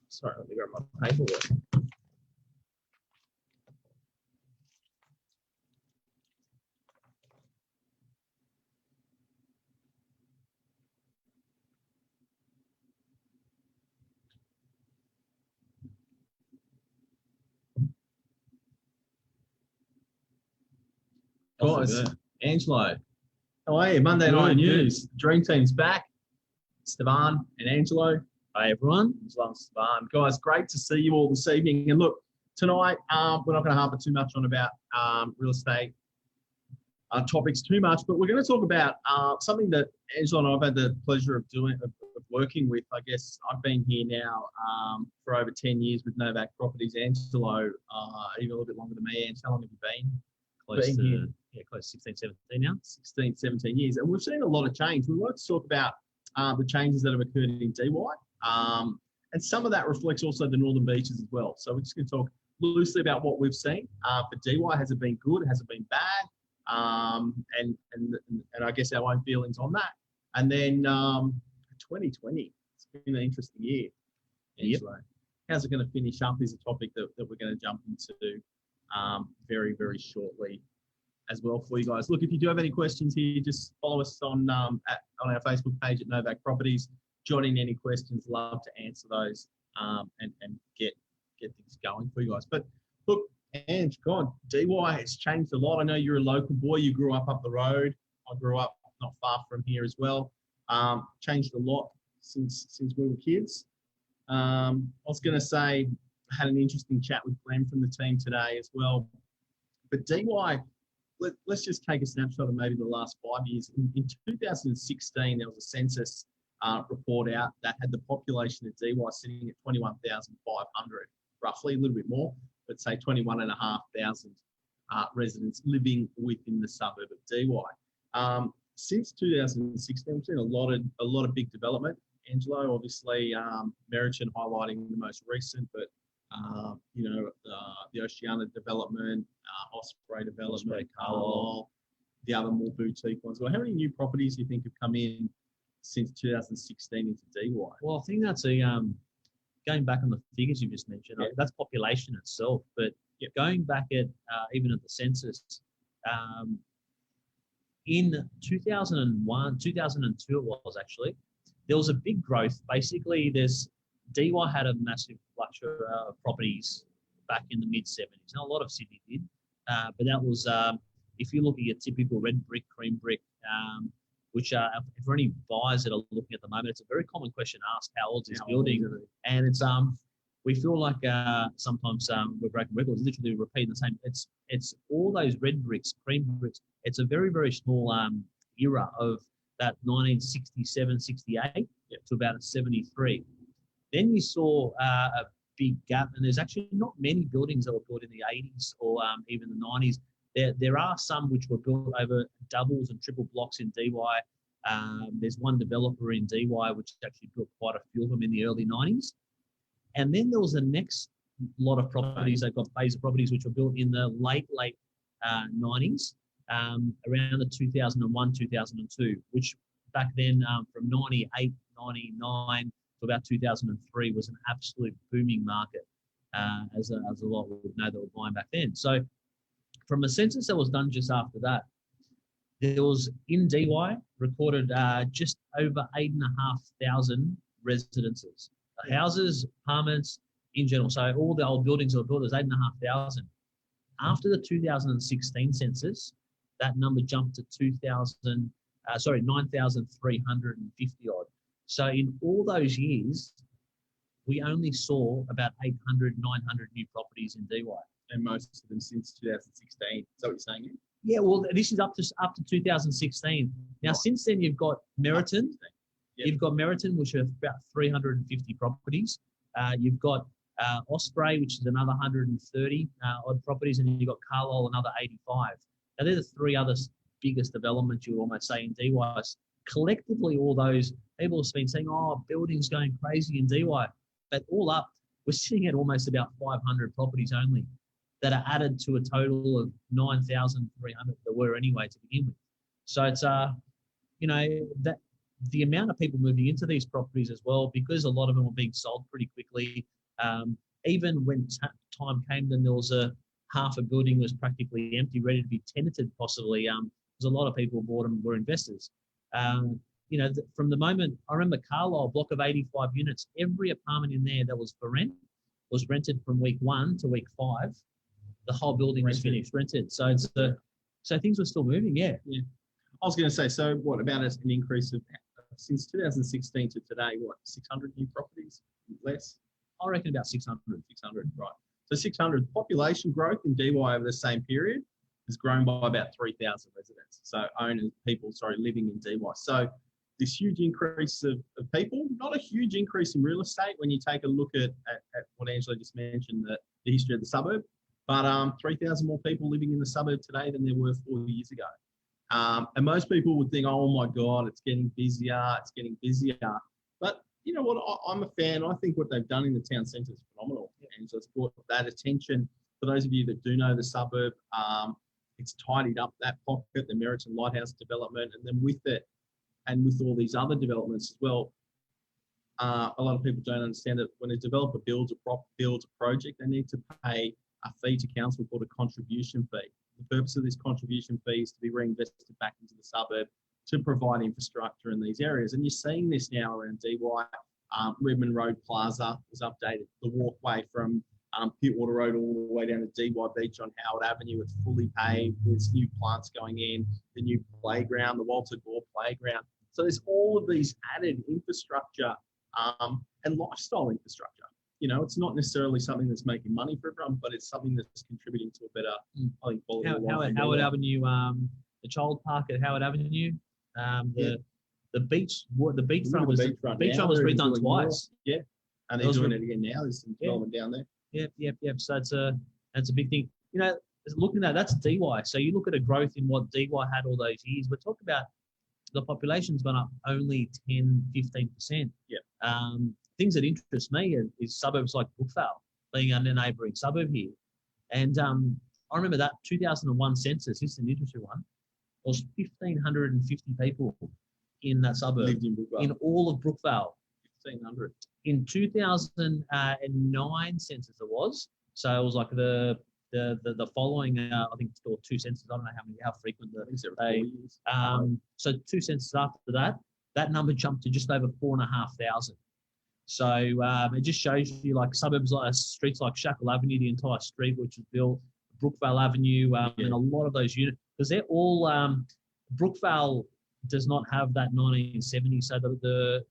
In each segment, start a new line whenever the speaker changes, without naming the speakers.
Sorry, let me grab my paperwork. Guys, Angelo, how are you? Monday Night News. Dream Team's back. Stefan and Angelo.
Hi, everyone.
Angelo and Stefan. Guys, great to see you all this evening. And look, tonight, we're not going to harbour too much on about real estate topics too much, but we're going to talk about something that Angelo and I have had the pleasure of working with. I guess I've been here now for over 10 years with Novak Properties. Angelo, even a little bit longer than me. Angelo, how long have you been?
Close to 16, 17 now.
16, 17 years. And we've seen a lot of change. We want to talk about the changes that have occurred in DY. And some of that reflects also the Northern Beaches as well. So we're just going to talk loosely about what we've seen. For DY, has it been good? Has it been bad? And I guess our own feelings on that. And then 2020, it's been an interesting year.
Yep.
How's it going to finish up is a topic that we're going to jump into very, very shortly as well for you guys. Look, if you do have any questions here, just follow us on our Facebook page at Novak Properties. Jot in any questions. Love to answer those and get things going for you guys. But look, Ange, God, DY has changed a lot. I know you're a local boy. You grew up the road. I grew up not far from here as well. Changed a lot since we were kids. I was going to say, I had an interesting chat with Glenn from the team today as well. But DY, let's just take a snapshot of maybe the last 5 years. In 2016, there was a census report out that had the population of DY sitting at 21,500, roughly, a little bit more, but say 21,500 residents living within the suburb of DY. Since 2016, we've seen a lot of big development. Angelo, obviously, Meriton highlighting the most recent, but the Oceana development, Osprey development, Carlisle, the other more boutique ones. Well, how many new properties do you think have come in since 2016 into DY?
Well, I think that's going back on the figures you just mentioned.
Yeah.
That's population itself, but going back at even at the census, in 2001, 2002 it was actually, there was a big growth. Basically, DY had a massive flux of properties back in the mid-70s. Now, a lot of Sydney did, but that was, if you look at your typical red brick, cream brick, which for any buyers that are looking at the moment, it's a very common question asked, how old is this building? And it's, we feel like sometimes we're breaking records, literally repeating the same. It's all those red bricks, cream bricks. It's a very, very small era of that 1967, 68 to about 73. Then you saw a big gap, and there's actually not many buildings that were built in the 80s or even the 90s. There are some which were built over doubles and triple blocks in DY. There's one developer in DY which actually built quite a few of them in the early 90s. And then there was the next lot of properties. They've got phase of properties which were built in the late 90s, around the 2001, 2002, which back then from 98, 99 to about 2003 was an absolute booming market, as a lot would know that were buying back then. So from a census that was done just after that, there was in DY recorded just over 8,500 residences, houses, apartments in general. So all the old buildings that were built, there's 8,500. After the 2016 census, that number jumped to 9,350 odd. So in all those years, we only saw about 800, 900 new properties in DY.
And most of them since 2016. Is that what you're saying?
Yeah, well, this is up to 2016. Now, since then, you've got Meriton. Yep. You've got Meriton, which are about 350 properties. You've got Osprey, which is another 130 odd properties, and you've got Carlisle, another 85. Now, they're the three other biggest developments, you would almost say, in DY. Collectively, all those people have been saying, oh, buildings going crazy in DY. But all up, we're sitting at almost about 500 properties only that are added to a total of 9,300 that were anyway to begin with. So it's, that the amount of people moving into these properties as well, because a lot of them were being sold pretty quickly. Even when time came, then there was half a building was practically empty, ready to be tenanted possibly. Because a lot of people bought them were investors. From the moment, I remember Carlisle, block of 85 units, every apartment in there that was for rent was rented from week 1 to week 5. The whole building was finished, rented. So so things were still moving, yeah.
I was going to say, so what about an increase of since 2016 to today? What, 600 new properties less?
I reckon about 600.
600, right? So 600 population growth in DY over the same period has grown by about 3,000 residents. So people living in DY. So this huge increase of people, not a huge increase in real estate when you take a look at what Angela just mentioned, the history of the suburb, but 3,000 more people living in the suburb today than there were 4 years ago. And most people would think, oh my God, it's getting busier, But you know what, I'm a fan. I think what they've done in the town centre is phenomenal. And so it's brought that attention. For those of you that do know the suburb, it's tidied up that pocket, the Meriton Lighthouse development, and then with it, and with all these other developments as well, a lot of people don't understand that when a developer builds a project, they need to pay a fee to council called a contribution fee. The purpose of this contribution fee is to be reinvested back into the suburb to provide infrastructure in these areas. And you're seeing this now around DY. Redmond Road Plaza was updated. The walkway from Pittwater Road all the way down to DY Beach on Howard Avenue, it's fully paved. There's new plants going in, the new playground, the Walter Gore playground. So there's all of these added infrastructure and lifestyle infrastructure. You know, it's not necessarily something that's making money for everyone, but it's something that's contributing to a better, I think, quality of life.
Howard Avenue, the child park at Howard Avenue, the beachfront was redone twice.
Yeah, and they're doing it again now. There's some development down there.
Yep. So that's a big thing. You know, looking at that's DY. So you look at a growth in what DY had all those years. We're talking about the population's gone up only 10, 15%.
Yeah.
Things that interest me is suburbs like Brookvale, being a neighbouring suburb here. And I remember that 2001 census, this is an interesting one, was 1,550 people in that suburb.
Lived in Brookvale.
In all of Brookvale.
1,500.
In 2009 census it was. So it was like the following, I think it's called 2 censuses. I don't know how frequent so 2 censuses after that number jumped to just over 4,500. So it just shows you like suburbs, like streets like Shackle Avenue, the entire street which was built, Brookvale Avenue, and a lot of those units, because they're all Brookvale does not have that 1970. So the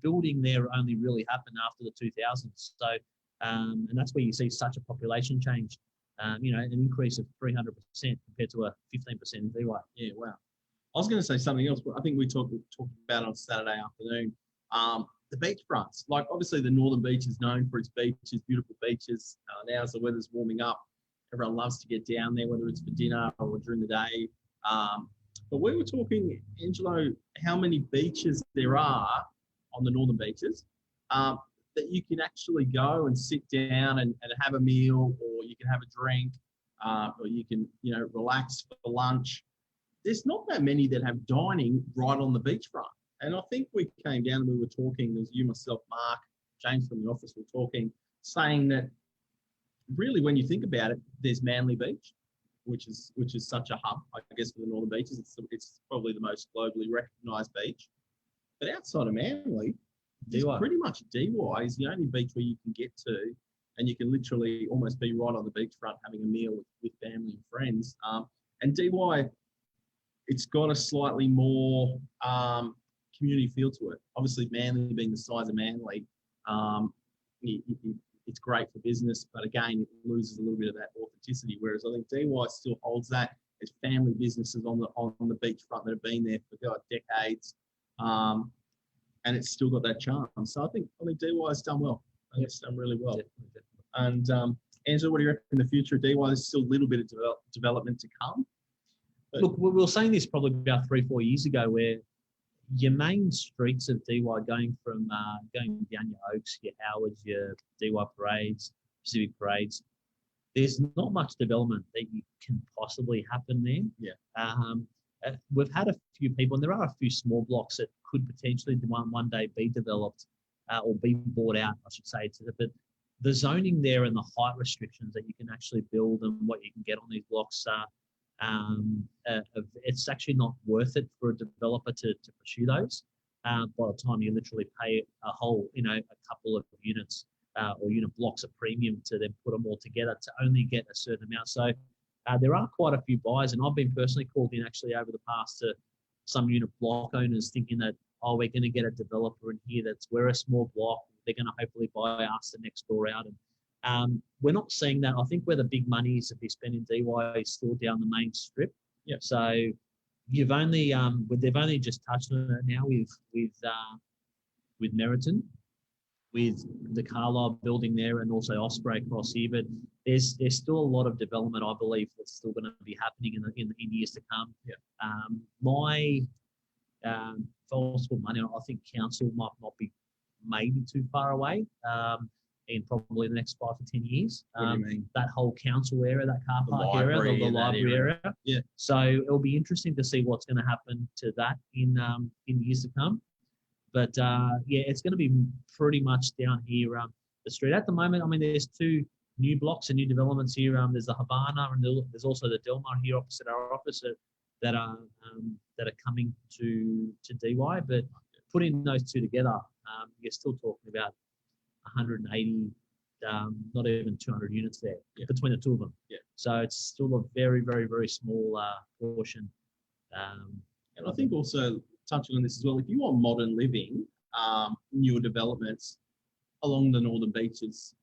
building there only really happened after the 2000s. So and that's where you see such a population change. An increase of 300% compared to a 15% in DY.
Yeah, wow. I was going to say something else, but I think we talked about on Saturday afternoon. The beachfronts, like obviously the Northern Beach is known for its beaches, beautiful beaches. Now as the weather's warming up, everyone loves to get down there, whether it's for dinner or during the day. But we were talking, Angelo, how many beaches there are on the Northern Beaches that you can actually go and sit down and have a meal, or you can have a drink, or you can, relax for lunch. There's not that many that have dining right on the beachfront. And I think we came down and we were talking, there's you, myself, Mark, James from the office were talking, saying that really when you think about it, there's Manly Beach, which is such a hub, I guess, for the Northern Beaches. It's probably the most globally recognised beach. But outside of Manly, there's pretty much DY is the only beach where you can get to, and you can literally almost be right on the beachfront having a meal with family and friends. And DY, it's got a slightly more community feel to it. Obviously, Manly being the size of Manly, it's great for business, but again, it loses a little bit of that authenticity. Whereas I think DY still holds that. There's family businesses on the beachfront that have been there for decades, and it's still got that charm. So I think DY has done well. I think it's done really well. Definitely. And Angela, what do you reckon in the future of DY? There's still a little bit of development to come. But
look, we were saying this probably about 3-4 years ago, where your main streets of DY going down your Oaks, your Howards, your DY parades, Pacific parades, there's not much development that you can possibly happen there.
Yeah.
we've had a few people, and there are a few small blocks that could potentially one day be developed or be bought out, I should say. But the zoning there and the height restrictions that you can actually build and what you can get on these blocks it's actually not worth it for a developer to pursue those. By the time you literally pay a whole, a couple of units or unit blocks a premium to then put them all together to only get a certain amount. So there are quite a few buyers, and I've been personally called in actually over the past to some unit block owners thinking that, we're going to get a developer in here we're a small block. They're going to hopefully buy us the next door out. And we're not seeing that. I think where the big money is to be spent in DY is still down the main strip.
Yeah.
So they've only just touched on it now with Meriton, with the Carlisle building there, and also Osprey across here. But there's still a lot of development, I believe, that's still going to be happening in years to come.
Yeah.
For money, I think council might not be maybe too far away in probably the next 5 to 10 years.
What do you mean?
That whole council area, that car park area, the library area.
Yeah.
So it'll be interesting to see what's going to happen to that in years to come. But it's going to be pretty much down here the street at the moment. I mean, there's 2 new blocks and new developments here. There's the Havana, and there's also the Delmar here opposite our office that are coming to DY. But putting those 2 together, you're still talking about 180, not even 200 units there between the 2 of them.
Yeah.
So it's still a very, very, very small portion.
And I think also touching on this as well, if you want modern living, newer developments along the northern beaches,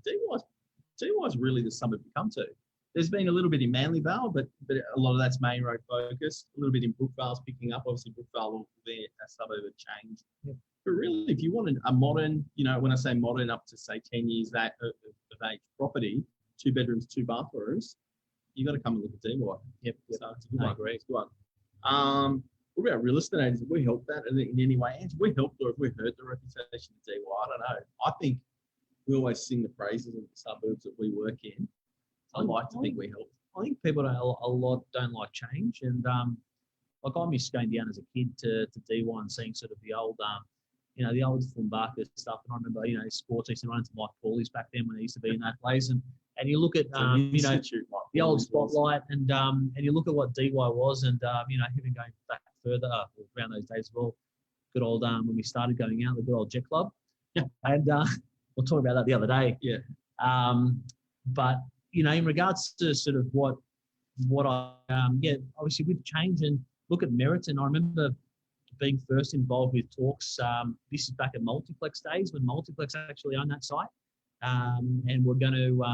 DY's really the suburb to come to. There's been a little bit in Manly Vale, but a lot of that's main road focused. A little bit in Brookvale's picking up. Obviously, Brookvale will be a suburb of change.
Yep.
But really, if you want a modern, when I say modern, up to say 10 years of age property, 2 bedrooms, 2 bathrooms, you got to come and look at DY.
Yep.
So it's a good one.
I agree.
It's a good one. What about real estate agents? Have we helped that in any way? Have we helped, or have we hurt the reputation of DY? I don't know. I think we always sing the praises of the suburbs that we work in. I like to think we help.
I think people don't like change, and like I miss going down as a kid to DY and seeing sort of the old the old Flumbarker stuff. And I remember sports. I used to run into Mike Paulies back then when he used to be in that place, and you look at the old Spotlight, and you look at what DY was, and even going back further around those days as well. Good old when we started going out, the good old Jet Club.
Yeah,
and we'll talk about that the other day.
Yeah,
but in regards to sort of what I obviously with change, and look at Meriton. I remember being first involved with talks. This is back at Multiplex days when Multiplex actually owned that site, and we're going to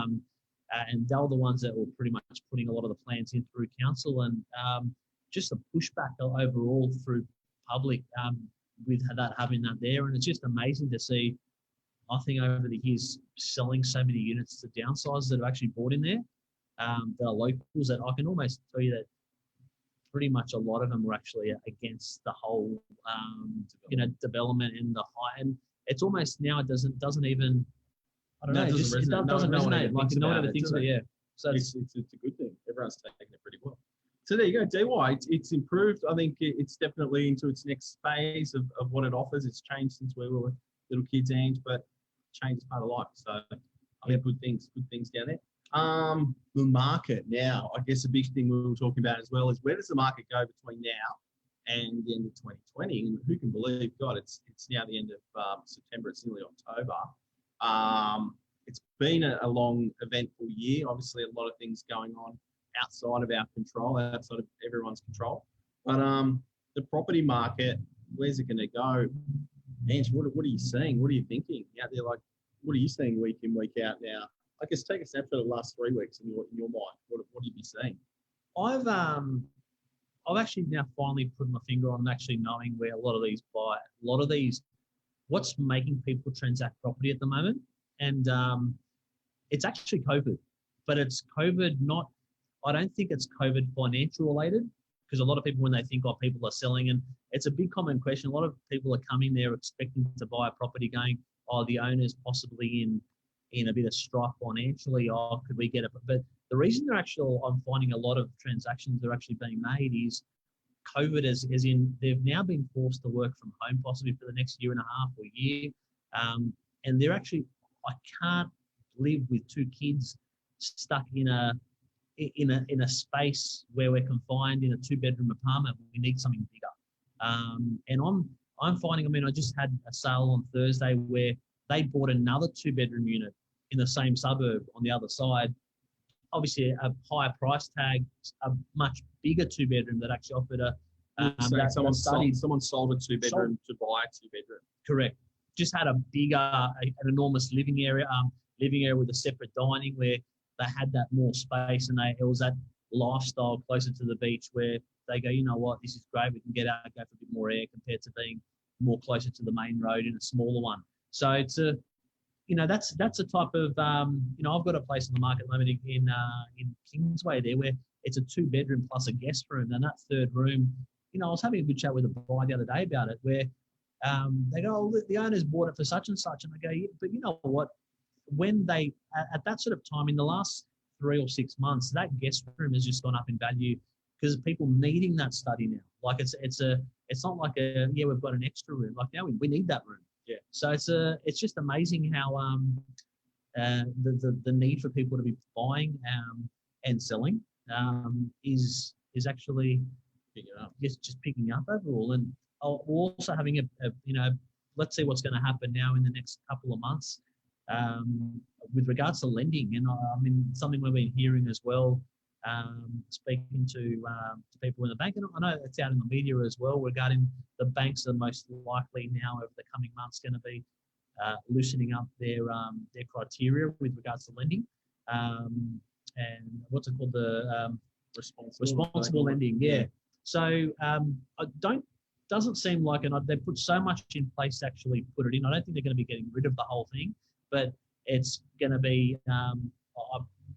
and they were the ones that were pretty much putting a lot of the plans in through council, and just the pushback overall through public with that having that there, and it's just amazing to see. I think over the years selling so many units to downsizers that have actually bought in there, that are locals, that I can almost tell you that pretty much a lot of them were actually against the whole development in the high, and it's almost now it doesn't even I don't know, it doesn't resonate. Like no one ever thinks of it. Yeah, so
it's a good thing. Everyone's taking it pretty well. So there you go, DY. It's improved. I think it's definitely into its next phase of what it offers. It's changed since we were little kids' age, but change is part of life. So I think good things down there. The market now, I guess a big thing we were talking about as well is where does the market go between now and the end of 2020? And who can believe, God, it's now the end of September, it's nearly October. It's been a long, eventful year. Obviously, a lot of things going on outside of our control, outside of everyone's control. But the property market, where's it going to go? Ange, what are you seeing? What are you thinking out there? Like, what are you seeing week in, week out now? I guess take a snapshot of the last 3 weeks in your mind. What have you been seeing?
I've actually now finally put my finger on actually knowing where a lot of these, what's making people transact property at the moment. And it's actually COVID, but it's COVID I don't think it's COVID financial related, because a lot of people, when they think, people are selling, and it's a big common question. A lot of people are coming there expecting to buy a property going, the owner's possibly in a bit of strife financially, could we get it? But the reason I'm finding a lot of transactions that are actually being made is COVID as in they've now been forced to work from home possibly for the next year and a half or year. And they're actually, I can't live with two kids stuck in a space where we're confined in a 2-bedroom apartment. We need something bigger. And I'm finding, I mean, I just had a sale on Thursday where they bought another 2-bedroom unit in the same suburb on the other side. Obviously a higher price tag, a much bigger 2-bedroom that actually offered
someone sold a 2-bedroom to buy a 2-bedroom.
Correct. Just had a bigger, an enormous living area with a separate dining where they had that more space, and it was that lifestyle closer to the beach where they go, you know what, this is great. We can get out and go for a bit more air compared to being more closer to the main road in a smaller one. So it's that's a type of, I've got a place on the market at the moment in Kingsway there where it's a 2-bedroom plus a guest room. And that third room, I was having a good chat with a buyer the other day about it where they go, oh, the owners bought it for such and such. And I go, yeah, but you know what? When they, at that sort of time in the last 3 or 6 months, that guest room has just gone up in value because people needing that study now. Like it's not like we've got an extra room. Like now we need that room.
Yeah.
So it's just amazing how the need for people to be buying and selling is actually just picking up overall. And we're also having let's see what's going to happen now in the next couple of months with regards to lending. And I mean something we've been hearing as well, speaking to people in the bank, and I know it's out in the media as well regarding the banks are most likely now over the coming months going to be loosening up their criteria with regards to lending, and what's it called, the responsible lending. Yeah. So doesn't seem like, and they put so much in place to actually put it in. I don't think they're going to be getting rid of the whole thing, but it's going to be, I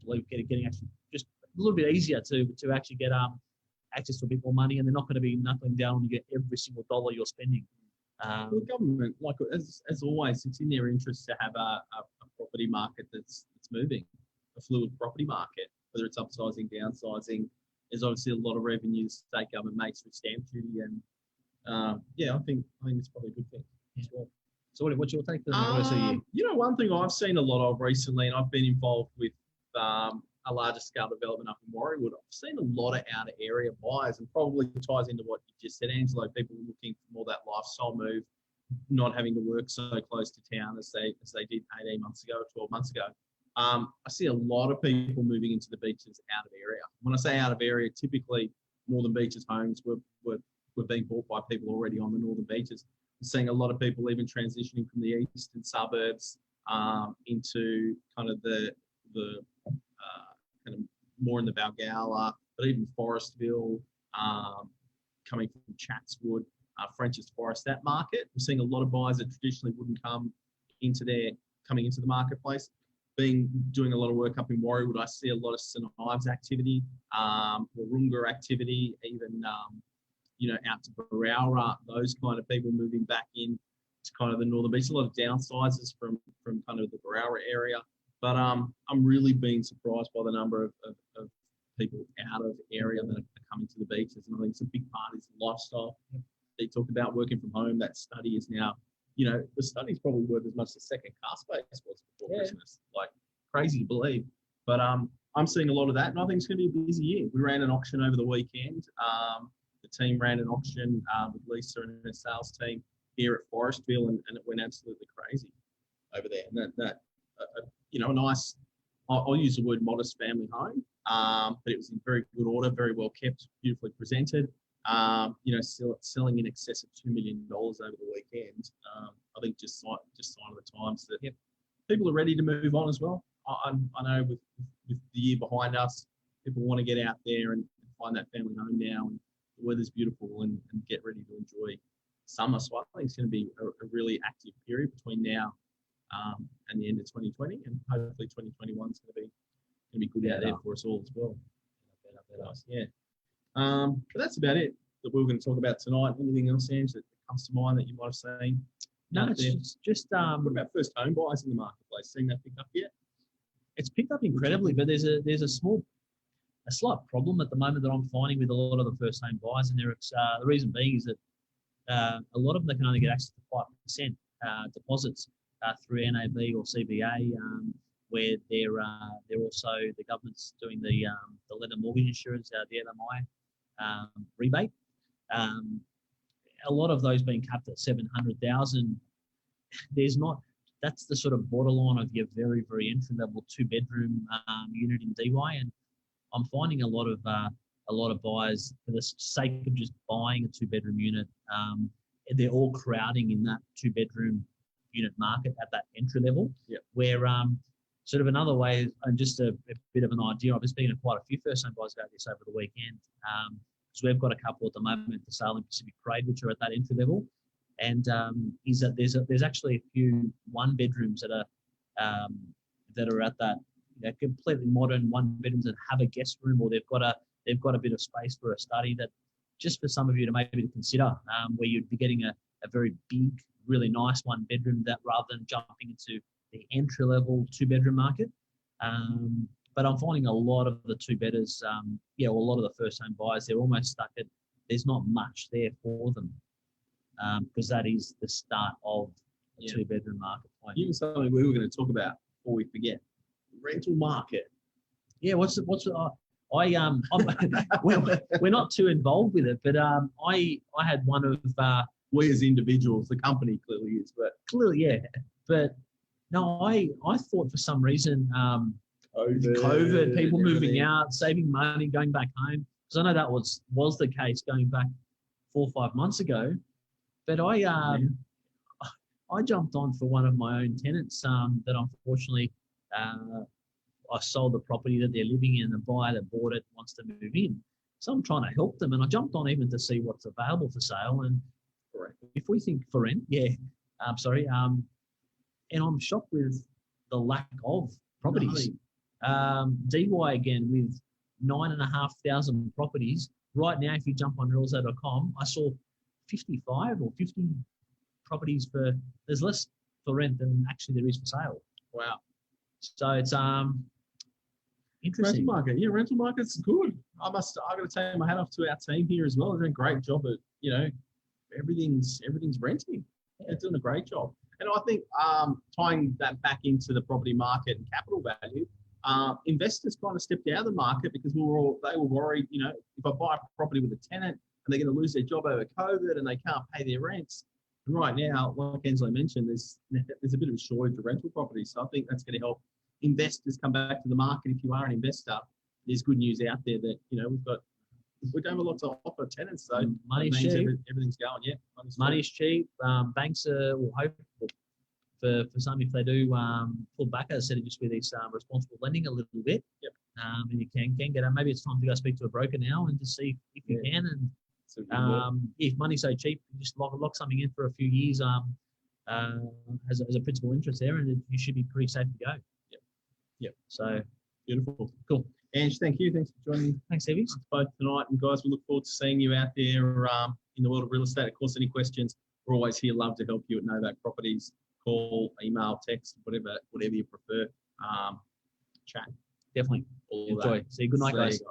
believe, getting actually just a little bit easier to actually get access to a bit more money, and they're not going to be knuckling down on you get every single dollar you're spending.
The government, like as always, it's in their interest to have a property market that's moving, a fluid property market, whether it's upsizing, downsizing. There's obviously a lot of revenue the state government makes with stamp duty, and I think it's probably a good thing as well.
So what's your take for the rest of the year?
One thing I've seen a lot of recently, and I've been involved with a larger scale development up in Warriewood, I've seen a lot of outer area buyers, and probably ties into what you just said, Angelo. People looking for more that lifestyle move, not having to work so close to town as they did 18 months ago, 12 months ago. I see a lot of people moving into the beaches out of area. When I say out of area, typically Northern Beaches homes were being bought by people already on the Northern Beaches. I'm seeing a lot of people even transitioning from the eastern suburbs into kind of the kind of more in the Balgowlah, but even Forestville, coming from Chatswood, French's Forest, that market. We're seeing a lot of buyers that traditionally wouldn't coming into the marketplace. Doing a lot of work up in Warriewood, I see a lot of St Ives activity, Wahroonga activity, even out to Berowra, those kind of people moving back in to kind of the Northern Beach. A lot of downsizes from kind of the Berowra area. But I'm really being surprised by the number of people out of area that are coming to the beaches. And I think it's a big part is lifestyle. They talked about working from home. That study is now, the study's probably worth as much as second car space was before Christmas. Like, crazy to believe. But I'm seeing a lot of that, and I think it's going to be a busy year. We ran an auction over the weekend. The team ran an auction with Lisa and her sales team here at Forestville, and it went absolutely crazy over there. And that a nice, I'll use the word modest family home, but it was in very good order, very well kept, beautifully presented. Selling in excess of $2 million over the weekend. I think just sign of the times that people are ready to move on as well. I know with the year behind us, people want to get out there and find that family home now, and the weather's beautiful and get ready to enjoy summer. So I think it's going to be a really active period between now and the end of 2020, and hopefully 2021 is going to be good out there for us all as well. Yeah. But that's about it that we were going to talk about tonight. Anything else, Ange, that comes to mind that you might have seen?
No, it's just
what about first home buyers in the marketplace? Seeing that pick up yet?
It's picked up incredibly, but there's a small a slight problem at the moment that I'm finding with a lot of the first home buyers, and the reason being is that a lot of them, they can only get access to 5% deposits through NAB or CBA, where they're also, the government's doing the lender mortgage insurance, the LMI rebate. A lot of those being capped at 700,000. That's the sort of borderline of your very, very entry level 2-bedroom unit in DY, and I'm finding a lot of buyers, for the sake of just buying a 2-bedroom unit, they're all crowding in that 2-bedroom unit market at that entry level.
Yep.
Where sort of another way, and just a bit of an idea, I've been speaking to quite a few first home buyers about this over the weekend. So we've got a couple at the moment for sale in Pacific Parade, which are at that entry level, and is that there's actually a few 1-bedrooms that are at that completely modern 1-bedrooms that have a guest room, or they've got a bit of space for a study, that just for some of you to maybe consider, where you'd be getting a very big, really nice 1-bedroom, that rather than jumping into the entry level 2-bedroom market. But I'm finding a lot of the 2-bedders, a lot of the first home buyers, they're almost stuck at, there's not much there for them, because that is the start of the 2-bedroom market.
Even something we were going to talk about before we forget, rental market.
Yeah, we're not too involved with it, but I had one of
we as individuals, the company clearly is, but
clearly, yeah. But no, I thought for some reason, COVID, people moving out, saving money, going back home, because I know that was the case going back 4 or 5 months ago. But I jumped on for one of my own tenants that unfortunately I sold the property that they're living in, and the buyer that bought it wants to move in. So I'm trying to help them, and I jumped on even to see what's available for sale. And if we think for rent, and I'm shocked with the lack of properties. DY again with 9,500 properties. Right now, if you jump on realestate.com, I saw 55 or 50 properties there's less for rent than actually there is for sale.
Wow.
So it's interesting.
Rental market's good. I got to take my hat off to our team here as well. They're doing a great job at, everything's renting. They're doing a great job. And I think tying that back into the property market and capital value, investors kind of stepped out of the market because they were worried, if I buy a property with a tenant and they're going to lose their job over COVID and they can't pay their rents. And right now, like Enzo mentioned, there's a bit of a shortage of rental properties. So I think that's going to help investors come back to the market. If you are an investor, there's good news out there that, we don't have a lot to offer tenants, so
money's cheap.
Everything's going, yeah.
Money's cheap. Banks will hope for some, if they do pull back, as I said, just with this responsible lending a little bit.
Yep.
And you can get it. Maybe it's time to go speak to a broker now and just see if you can. And if money's so cheap, you just lock something in for a few years as a principal interest there, and you should be pretty safe to go.
Yep.
So
beautiful.
Cool.
Ange, thank you. Thanks for joining.
Thanks, Evie.
Both tonight. And guys, we look forward to seeing you out there in the world of real estate. Of course, any questions, we're always here. Love to help you at Novak Properties. Call, email, text, whatever you prefer. Chat.
Definitely.
All
enjoy. See you. Good night, guys.